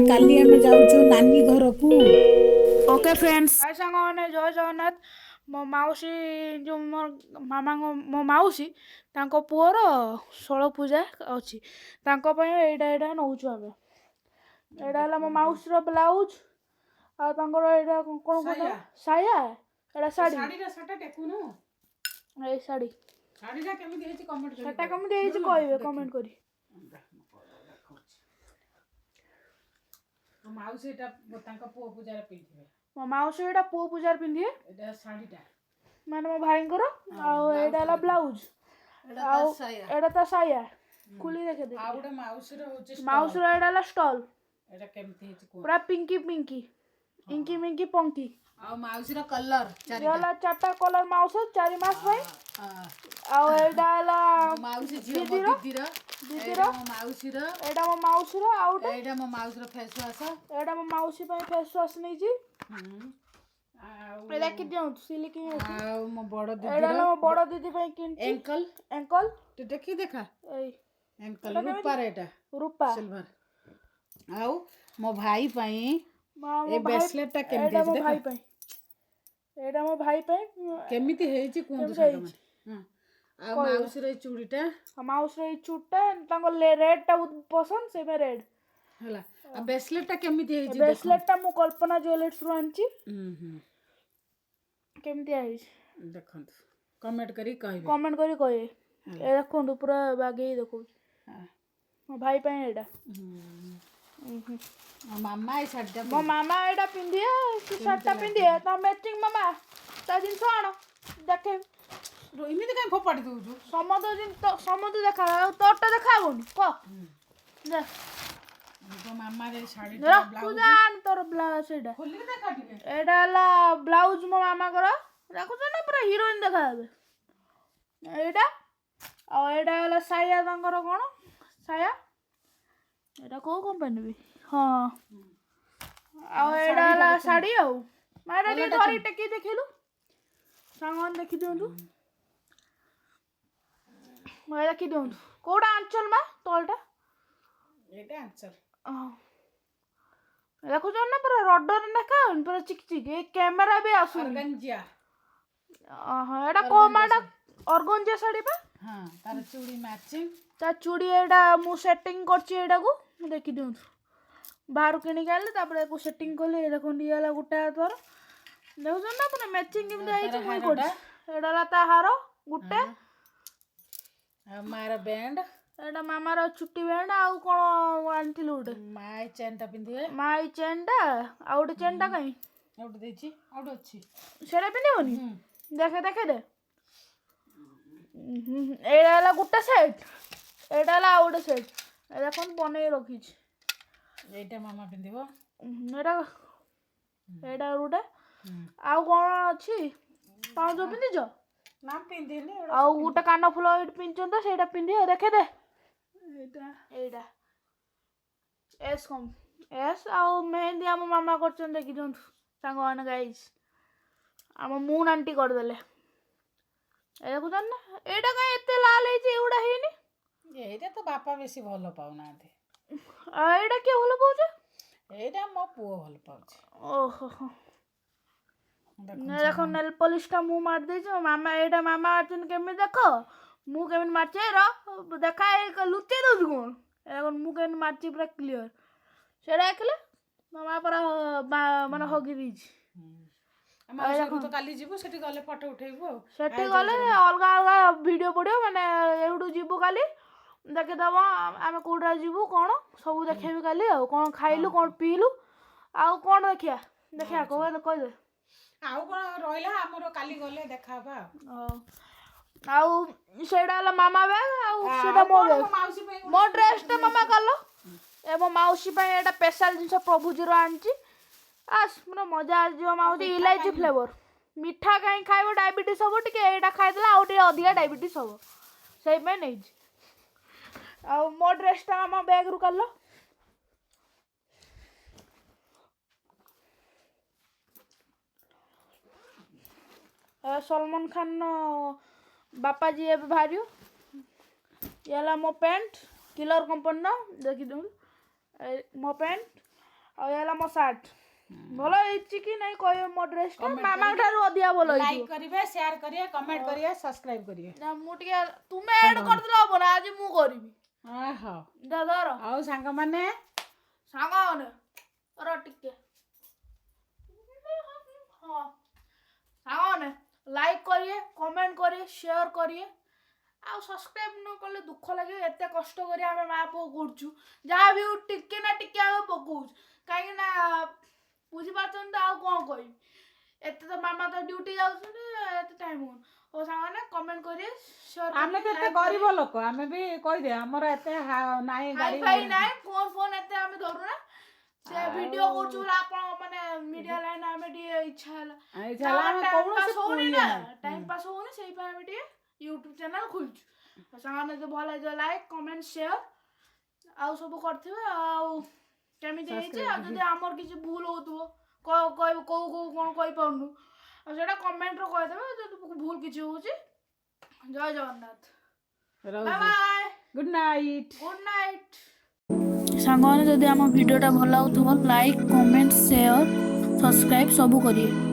କାଲି ଆମେ ଯାଉଛୁ ନାନୀ ଘରକୁ। ଓକେ ଫ୍ରେଣ୍ଡସ୍, ହାଇ ସାଙ୍ଗମାନେ, ଜୟ ଜଗନ୍ନାଥ। ମୋ ମାଉସୀ ଯେଉଁ ମୋ ମାଉସୀ ତାଙ୍କ ପୁଅର ଷୋଳ ପୂଜା ଅଛି, ତାଙ୍କ ପାଇଁ ଏଇଟା ନେଉଛୁ ଆମେ। ଏଇଟା ହେଲା ମୋ ମାଉସୀର ବ୍ଲାଉଜ୍, ଆଉ ତାଙ୍କର ଏଇଟା କ'ଣ ସାୟା, ଏଇଟା ଶାଢ଼ୀ। ଏଇ ଶାଢ଼ୀ ସେଟା କେମିତି ହେଇଛି କହିବେ କମେଣ୍ଟ କରି। ମାଉସୀ ଏଟା ତାଙ୍କ ପୁଅ ପୂଜାରେ ପିନ୍ଧିବେ। ମୋ ମାଉସୀ ଏଇଟା ପୁଅ ପୂଜାରେ ପିନ୍ଧିବେ, ଏଟା ଶାଢ଼ୀଟା ମାନେ ମୋ ଭାଇଙ୍କର। ଆଉ ଏଇଟା ହେଲା ବ୍ଲାଉଜ୍, ଆଉ ଏଇଟା ତା ସାୟା। ଖୋଲି ଦେଖେ ଆଉ ଗୋଟେ ମାଉସୀର ହଉଛି ମାଉସୀର ଏଇଟା ହେଲା ଷ୍ଟଲ୍। ଏଟା କେମିତି ହେଇଛି ପୁରା ପିଙ୍କି ଇଙ୍କି ମିଙ୍କି ପଙ୍କି। ଆଉ ମାଉସୀର କଲର ହେଲା 4ଟା କଲର ମାଉସୀ 4 ମାସ ପାଇଁ। ଆଉ ଏଇଟା ହେଲା ମାଉସୀ ଝିଅ ଦିଦିର ମାଉସୀର, ଏଇଟା ମୋ ମାଉସୀର। ଆଉ ଏଇଟା ମୋ ମାଉସୀର ଫେସ୍ ୱାଶ, ଏଇଟା ମୋ ମାଉସୀ ପାଇଁ ଫେସ୍ ୱାଶ ନେଇଛି। ଏଇଟା କି ଦିଅନ୍ତୁ ସିଲିକି। ଆଉ ମୋ ବଡ଼ ଏଇଟା ହେଲା ମୋ ବଡ଼ ଦିଦି ପାଇଁ କିଣିଛି। ଏଙ୍କଲ ଦେଖି ଦେଖା, ଏଇ ଏଙ୍କଲ ରୂପାର, ଏଟା ରୂପା ସିଲଭର। ଆଉ ମୋ ଭାଇ ପାଇଁ ଏ ବ୍ରେସଲେଟଟା କେମିତି ହେଇଛି ଦେଖ। ଏଇଟା ମୋ ଭାଇ ପାଇଁ କେମିତି ହେଇଛି କୁହନ୍ତୁ ସାଙ୍ଗମାନେ। ଆଉ ମାଉସୀର ଏଇ ଚୁଡ଼ିଟା, ମାଉସୀର ଏଇ ଚୁଡ଼ିଟା ତାଙ୍କ ରେଡ୍ଟା ବହୁତ ପସନ୍ଦ, ସେଇପାଇଁ ରେଡ୍ ହେଲା। ଆଉ ବ୍ରେସଲେଟଟା କେମିତି ହେଇଛି? ବ୍ରେସଲେଟଟା ମୁଁ କଳ୍ପନା ଜୁଏଲର୍ସରୁ ଆଣିଛି। କେମିତି ହେଇଛି ଦେଖନ୍ତୁ, କମେଣ୍ଟ କରି କହିବେ। ଏ ଦେଖନ୍ତୁ, ପୁରା ବାଗେଇ ଦେଖଉଛି। ମୋ ଭାଇ ପାଇଁ ଏଇଟା। ମାମା ଏଇ ଶାଢ଼ୀଟା, ମୋ ମାମା ଏଇଟା ପିନ୍ଧିବେ, ସେ ଶାଢ଼ୀଟା ପିନ୍ଧିବେ। ତା ମ୍ୟାଚିଂ ମାମା ତା ଜିନିଷ ଆଣ ଦେଖେ। ଏମିତି କାଇଁ ଫୋପାଡ଼ି ଦଉଛୁ? ସମସ୍ତେ ଦେଖା, ଆଉ ତୋରଟା ଦେଖାହବନି କହ। ମାମାର ଏଇ ଶାଢ଼ୀଟା, ତୋର ବ୍ଲାଉଜ୍ ସେଇଟା ଏଇଟା ହେଲା ବ୍ଲାଉଜ୍ ମୋ ମାମାଙ୍କର। ଦେଖୁଛ ନା, ପୁରା ହିରୋଇନ୍ ଦେଖାଯାবে ଏଇଟା। ଆଉ ଏଇଟା ହେଲା ସାୟା, ତାଙ୍କର କ'ଣ ସାୟା, ଏଇଟା କୋଉ କମ୍ପାନୀ ବି। ହଁ, ଆଉ ଏଇଟା ହେଲା ଶାଢ଼ୀ। ଆଉ ଏଇଟା ଟିକେ ଧରି ଟେକି ଦେଖିଲୁ ସାଙ୍ଗମାନେ, ଦେଖି ଦିଅନ୍ତୁ। ଦେଖି ଦିଅନ୍ତୁ କୋଉଟା ଆଞ୍ଚଲ ମା ତଳଟା, ଏଇଟା ଆଞ୍ଚଲ। ଦେଖୁଛ ନା, ପୁରା ରଡରେ ଦେଖାଯାଉନି, ପୁରା ଚିକଚିକ। ଏ କ୍ୟାମେରା ବି ଆସୁନି। ଏଇଟା କୋଉ ମାଟା? ଅର୍ଗଞ୍ଜା ଶାଢ଼ୀ ପା। ତାର ଚୁଡ଼ି ମ୍ୟାଚିଂ, ତା ଚୁଡ଼ି ଏଇଟା ମୁଁ ସେଟିଂ କରିଛି। ଏଇଟାକୁ ଦେଖି ଦିଅନ୍ତୁ, ବାହାରୁ କିଣିକି ଆଣିଲି, ତାପରେ ଏକୁ ସେଟିଂ କଲି। ଦେଖନ୍ତୁ, ଇଏ ହେଲା ଗୋଟେ ହାତର, ଦେଖୁଛ ନା, ପୁରା ମ୍ୟାଚିଂ କେମିତି ହେଇଛି। ମୁଁ କରିଛି। ଏଇଟା ହେଲା ତା ହାର ଗୋଟେ। ଆଉ ମାର ବ୍ୟାଣ୍ଡ, ଏଇଟା ମାମାର ଚୁଟି ବ୍ୟାଣ୍ଡ। ଆଉ କ'ଣ ଆଣିଥିଲୁ ଗୋଟେ? ମା ଏଇ ଚେନ୍ଟା ପିନ୍ଧିବେ। ମା ଏଇ ଚେନ୍ଟା, ଆଉ ଗୋଟେ ଚେନ୍ଟା କାହିଁ ଗୋଟେ ଦେଇଛି, ଆଉ ଗୋଟେ ଅଛି, ସେଇଟା ପିନ୍ଧିବନି। ଦେଖେ ଦେ। ଏଇଟା ହେଲା ଗୋଟେ ସେଟ୍, ଏଇଟା ହେଲା ଆଉ ଗୋଟେ ସେଟ୍। ଦେଖନ୍ତୁ, ବନେଇ ରଖିଛି। ଏଇଟା ମାମା ପିନ୍ଧିବ। ଏଇଟା ଗୋଟେ। ଆଉ କ'ଣ ଅଛି? ପାଉଁଜ ପିନ୍ଧିଛ ନା? ପିନ୍ଧିନି। ଆଉ ଗୋଟେ କାନ ଫୁଲ ଏଇଠି ପିନ୍ଧିଛନ୍ତି, ସେଇଟା ପିନ୍ଧିବ। ଦେଖେ ଦେ। ଏଇଟା ଏସ୍ ଆଉ ମେହେନ୍ଦି ଆମ ମାମା କରିଛନ୍ତି, ଦେଖି ଦିଅନ୍ତୁ ସାଙ୍ଗମାନେ। ଗାଇସ୍, ଆମ ମୁନ୍ ଆଣ୍ଟି କରିଦେଲେ। ଦେଖୁଛ ନା, ଏଇଟା କାହିଁ ଏତେ ଲାଲ ହେଇଛି, ଏଗୁଡ଼ା ହେଇନି। ଏଇଟା ତ ବାପା ବେଶୀ ଭଲ ପାଉନାହାନ୍ତି। ଆଉ ଏଇଟା କିଏ ଭଲ ପାଉଛି? ଏଇଟା ମୋ ପୁଅ ଭଲ ପାଉଛି। ଓହୋ, ଦେଖ ନେଲ୍ ପଲିସଟା ମୁଁ ମାରିଦେଇଛି। ମାମା ଏଇଟା ମାମା ମାରିଛନ୍ତି, କେମିତି ଦେଖ। ମୁଁ କେମିତି ମାରିଛି ଦେଖା, ଲୁଚେଇ ଦଉଛି କ'ଣ? ମୁଁ କେମିତି ମାରିଛି ପୁରା କ୍ଲିୟର। ସେଇଟା ଦେଖିଲେ ମାମା ପୁରା ମାନେ ହଗି ଦେଇଛି। କାଲି ଯିବୁ, ସେଠି ଗଲେ ଫଟୋ ଉଠେଇବୁ। ଆଉ ସେଠି ଗଲେ ଅଲଗା ଅଲଗା ଭିଡ଼ିଓ ପଡ଼ିବ। ମାନେ ଏଇଠୁ ଯିବୁ କାଲି, ଦେଖିଦେବ ଆମେ କୋଉଟା ଯିବୁ, କ'ଣ ସବୁ ଦେଖେଇବି କାଲି। ଆଉ କ'ଣ ଖାଇଲୁ, କ'ଣ ପିଇଲୁ, ଆଉ କ'ଣ ଦେଖିବା କହିଦେ। ଆଉ କ'ଣ ରହିଲା ଆମର, କାଲି ଗଲେ ଦେଖାହବା। ଆଉ ସେଇଟା ହେଲା ମାମା ବ୍ୟାଗ୍, ଆଉ ସେଇଟା ମୋ ବ୍ୟାଗ୍। ମୋ ଡ୍ରେସ୍ଟା ମାମା କଲ। ମୋ ମାଉସୀ ପାଇଁ ଏଇଟା ସ୍ପେଶାଲ ଜିନିଷ ପ୍ରଭୁଜିର ଆଣିଛି। ପୁରା ମଜା ଆସିଯିବ। ମାଉସୀ ଇଲାଇଚି ଫ୍ଲେଭର। ମିଠା କାହିଁ ଖାଇବ, ଡାଇବେଟିସ୍ ହବ। ଟିକେ ଏଇଟା ଖାଇଦେଲେ ଆଉ ଟିକେ ଅଧିକା ଡାଇବେଟିସ୍ ହବ, ସେଇପାଇଁ ନେଇଛି। ଆଉ ମୋ ଡ୍ରେସ୍ଟା ଆମ ବ୍ୟାଗ୍ରୁ କଲ। ସଲମାନ ଖାନର ବାପା ଯିଏ ଏବେ ବାହାରିବ। ଇଏ ହେଲା ମୋ ପ୍ୟାଣ୍ଟ, କିଲର କମ୍ପାନୀର। ଦେଖି ଦିଅନ୍ତୁ ମୋ ପ୍ୟାଣ୍ଟ। ଆଉ ଏ ହେଲା ମୋ ସାର୍ଟ ଭଲ ହେଇଛି କି ନାଇଁ କହିବେ ମୋ ଡ୍ରେସଟା ମାମା ଠାରୁ ଅଧିକା ଭଲ ଲାଇକ୍ ହେଇଛି କରିବେ ସେୟାର କରିବେ କମେଣ୍ଟ କରିବେ ସବସ୍କ୍ରାଇବ କରିବେ ମୁଁ ଟିକେ ତୁମେ ଏଡ୍ କରିଦେଲେ ହବ ନା ଆଜି ମୁଁ କରିବି ହଉ ଧର ଆଉ ସାଙ୍ଗମାନେ ସାଙ୍ଗମାନେ ଟିକେ ହଁ ସାଙ୍ଗମାନେ ଲାଇକ୍ କରିବେ କମେଣ୍ଟ କରିବେ ସେୟାର କରିବେ ଆଉ ସବସ୍କ୍ରାଇବ ନ କଲେ ଦୁଃଖ ଲାଗିବ ଏତେ କଷ୍ଟ କରି ଆମେ ମା ପୁଅ କରୁଛୁ ଯାହା ବି ଟିକେ ନା ଟିକେ ଆମେ ପକଉଛୁ କାହିଁକି ନା ବୁଝିପାରୁଛନ୍ତି ତ ଆଉ କ'ଣ କହିବି ଏତେ ତ ମାମା ତ ଡ୍ୟୁଟି ଯାଉଛନ୍ତି ଏତେ ଟାଇମ୍ ହଉନି ହଉ ସାଙ୍ଗମାନେ କମେଣ୍ଟ କରିବେ ସେୟାର ଆମେ ତ ଏତେ ଗରିବ ଲୋକ ଆମେ ବି କହିଦେ ଆମର ଏତେ ନାହିଁ ଗାଡି ହାଇ ନାହିଁ ଫୋନ୍ ଏତେ ଆମେ ଧରୁନା ସେ ଭିଡିଓ କରୁଛୁ ବୋଲି ଆପଣ ମାନେ ମିଡିଆ ଲାଇନ ଆମେ ଟିକେ ଇଚ୍ଛା ହେଲା ଟାଇମ୍ ପାସ୍ ହଉନି ସେଇପାଇଁ ଆମେ ଟିକେ ୟୁଟ୍ୟୁବ ଚ୍ୟାନେଲ ଖୋଲିଛୁ ସାଙ୍ଗମାନେ ଯଦି ଭଲ ହେଇଯିବ ଲାଇକ୍ କମେଣ୍ଟ ସେୟାର ଆଉ ସବୁ କରିଥିବେ ଆଉ କେମିତି ହେଇଛି ଆଉ ଯଦି ଆମର କିଛି ଭୁଲ ହଉଥିବ କହିବୁ କୋଉ କ'ଣ କହିପାରୁନୁ ଆଉ ସେଇଟା କମେଣ୍ଟରେ କହିଦେବେ ଯଦି ଭୁଲ କିଛି ହଉଛି ଜୟ ଜଗନ୍ନାଥ ବାଏ ଗୁଡ୍ ନାଇଟ୍ ସାଙ୍ଗମାନେ ଯଦି ଆମ ଭିଡ଼ିଓଟା ଭଲ ଲାଗୁଥିବ ଲାଇକ୍ କମେଣ୍ଟ ସେୟାର ସବସ୍କ୍ରାଇବ୍ ସବୁ କରିବେ।